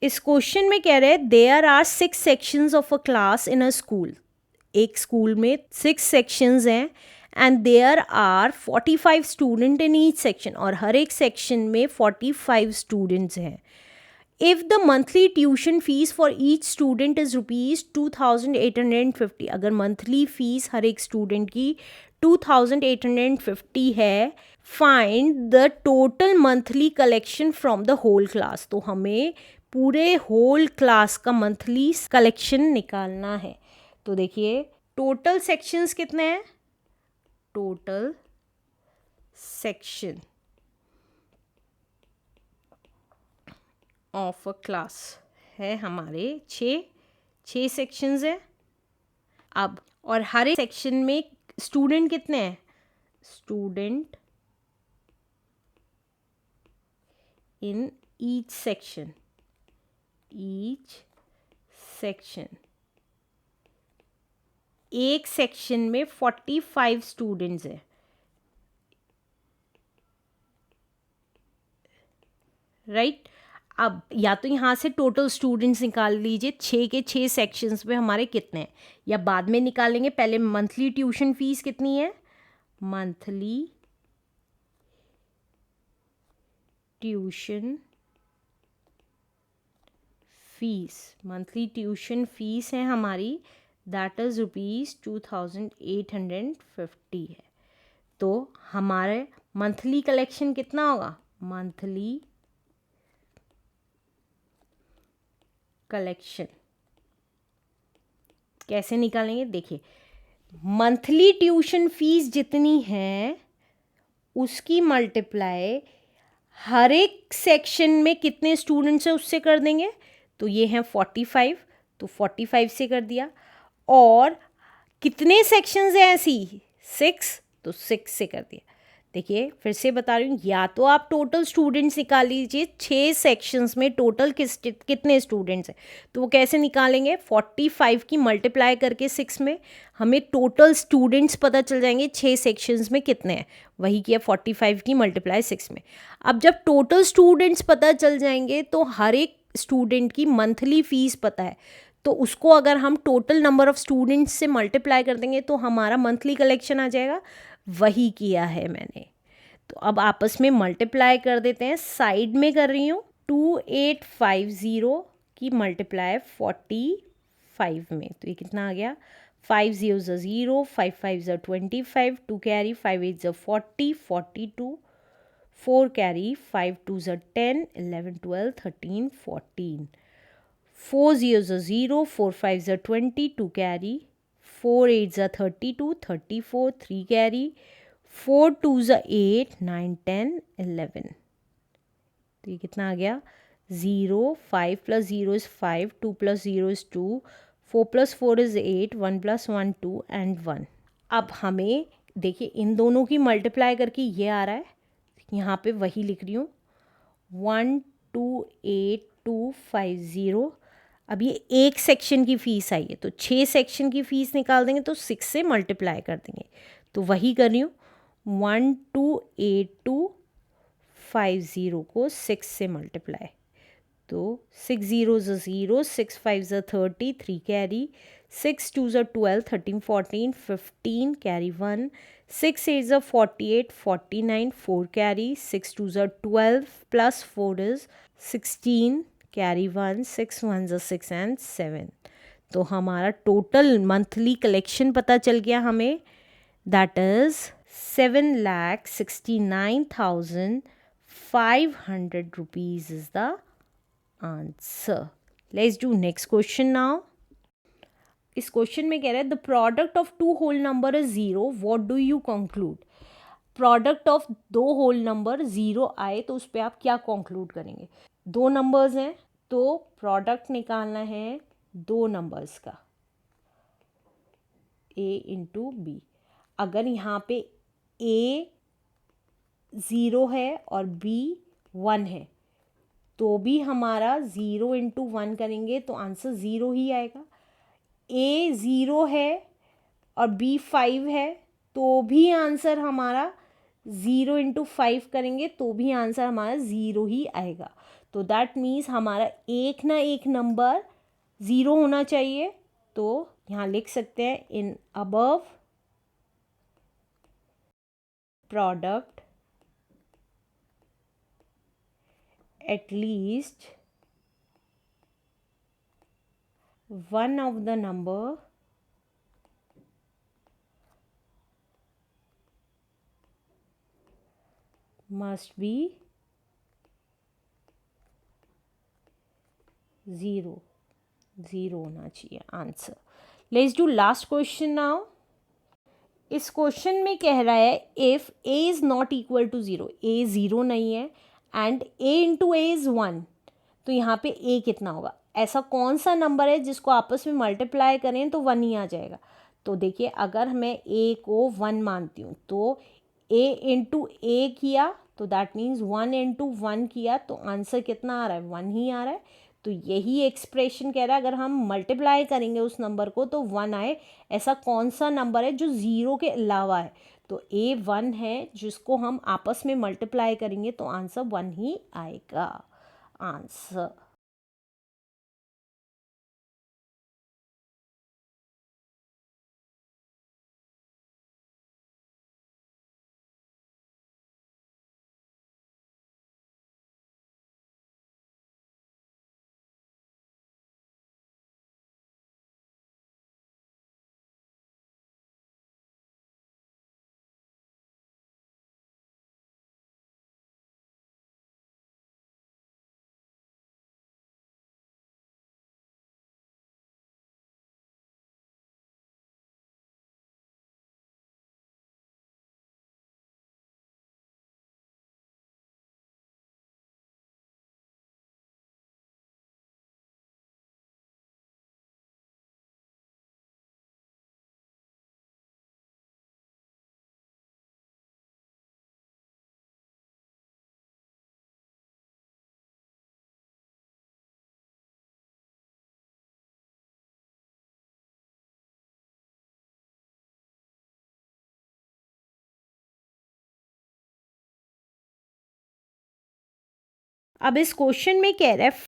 इस क्वेश्चन में कह रहे हैं there are 6 sections of a class in a school. एक स्कूल में 6 सेक्शंस हैं and there are 45 student in each section, और हर एक सेक्शन में 45 स्टूडेंट्स हैं। If the monthly tuition fee for each student is rupees 2850, अगर मंथली फीस हर एक स्टूडेंट की 2850 है, find the total monthly collection from the whole class. तो हमें पूरे होल क्लास का मंथली कलेक्शन निकालना है। तो देखिए टोटल सेक्शंस कितने हैं, total section of a class है हमारे 6 सेक्शंस हैं। अब और हर एक सेक्शन में स्टूडेंट कितने हैं, स्टूडेंट इन ईच सेक्शन, एक सेक्शन में 45 स्टूडेंट्स हैं, राइट। अब या तो यहाँ से टोटल स्टूडेंट्स निकाल लीजिए 6 के 6 सेक्शंस में हमारे कितने हैं, या बाद में निकालेंगे। पहले मंथली ट्यूशन फीस कितनी है, मंथली ट्यूशन फीस है हमारी, दैट इज़ रुपीज़ 2850 है। तो हमारे मंथली कलेक्शन कितना होगा, मंथली कलेक्शन कैसे निकालेंगे, देखिए मंथली ट्यूशन फीस जितनी है उसकी मल्टीप्लाई हर एक सेक्शन में कितने स्टूडेंट्स हैं उससे कर देंगे। तो ये हैं 45, तो 45 से कर दिया। और कितने सेक्शंस हैं ऐसी, 6, तो 6 से कर दिया। देखिए फिर से बता रही हूँ, या तो आप टोटल स्टूडेंट्स निकाल लीजिए 6 सेक्शंस में टोटल कितने स्टूडेंट्स हैं, तो वो कैसे निकालेंगे, 45 की मल्टीप्लाई करके 6 में हमें टोटल स्टूडेंट्स पता चल जाएंगे 6 सेक्शंस में कितने हैं, वही किया 45 की मल्टीप्लाई 6 में। अब जब टोटल स्टूडेंट्स पता चल जाएंगे तो हर एक स्टूडेंट की मंथली फ़ीस पता है, तो उसको अगर हम टोटल नंबर ऑफ़ स्टूडेंट्स से मल्टीप्लाई कर देंगे तो हमारा मंथली कलेक्शन आ जाएगा, वही किया है मैंने। तो अब आपस में मल्टीप्लाई कर देते हैं, साइड में कर रही हूँ 2850 की मल्टीप्लाई 45 में, तो ये कितना आ गया, 5 0 0, 5 5 25, 2 कैरी, 5 8 40, 42, 4 कैरी, 5 2 10, 11 12 13 14, 4 0 0, 4 5 20, 2 कैरी, 4 8 32, 34, 3 कैरी, 4 2 8, 9 10 11, तो ये कितना आ गया, 0, 5 + 0 is 5, 2 + 0 is 2, 4 + 4 is 8, 1 + 1 2 and 1। अब हमें देखिए इन दोनों की मल्टीप्लाई करके ये आ रहा है, यहाँ पे वही लिख रही हूँ 128250। अब ये एक सेक्शन की फ़ीस आई है, तो 6 सेक्शन की फ़ीस निकाल देंगे तो 6 से मल्टीप्लाई कर देंगे, तो वही कर रही हूँ 128250 को 6 से मल्टीप्लाई, तो 6 0 0, 6 5 30, 3 carry, 6 2 12, 13 14, 15 carry 1, 6 8 48, 49, 4 carry, 6 2 12 plus 4 is 16 carry 1, 6 1 6 and 7। तो हमारा टोटल मंथली कलेक्शन पता चल गया हमें, that is 7,69,500 rupees is the answer। Let's do next question now। इस क्वेश्चन में कह रहा है the product of 2 whole number is 0, what do you conclude. Product of 2 whole number 0 आए तो उस पर आप क्या कंक्लूड करेंगे। 2 नंबर्स हैं तो प्रोडक्ट निकालना है 2 नंबर्स का, a इंटू बी। अगर यहाँ पे a 0 है और b 1 है तो भी हमारा 0 इंटू 1 करेंगे तो आंसर 0 ही आएगा। a 0 है और b 5 है तो भी आंसर हमारा 0 इंटू 5 करेंगे तो भी आंसर हमारा 0 ही आएगा। तो दैट मीन्स हमारा एक ना एक नंबर ज़ीरो होना चाहिए। तो यहाँ लिख सकते हैं in above product at least one of the number must be zero होना चाहिए answer. Let's do last question now. इस क्वेश्चन में कह रहा है if a is not equal to zero, a zero नहीं है and a into a is one, तो यहाँ पे a कितना होगा? ऐसा कौन सा नंबर है जिसको आपस में मल्टीप्लाई करें तो वन ही आ जाएगा? तो देखिए अगर मैं a को वन मानती हूँ तो a इंटू ए किया तो that means one into one किया तो आंसर कितना आ रहा है? वन ही आ रहा है। तो यही एक्सप्रेशन कह रहा है अगर हम मल्टीप्लाई करेंगे उस नंबर को तो वन आए। ऐसा कौन सा नंबर है जो ज़ीरो के अलावा है? तो ए वन है जिसको हम आपस में मल्टीप्लाई करेंगे तो आंसर वन ही आएगा। आंसर अब इस क्वेश्चन में कह रहा है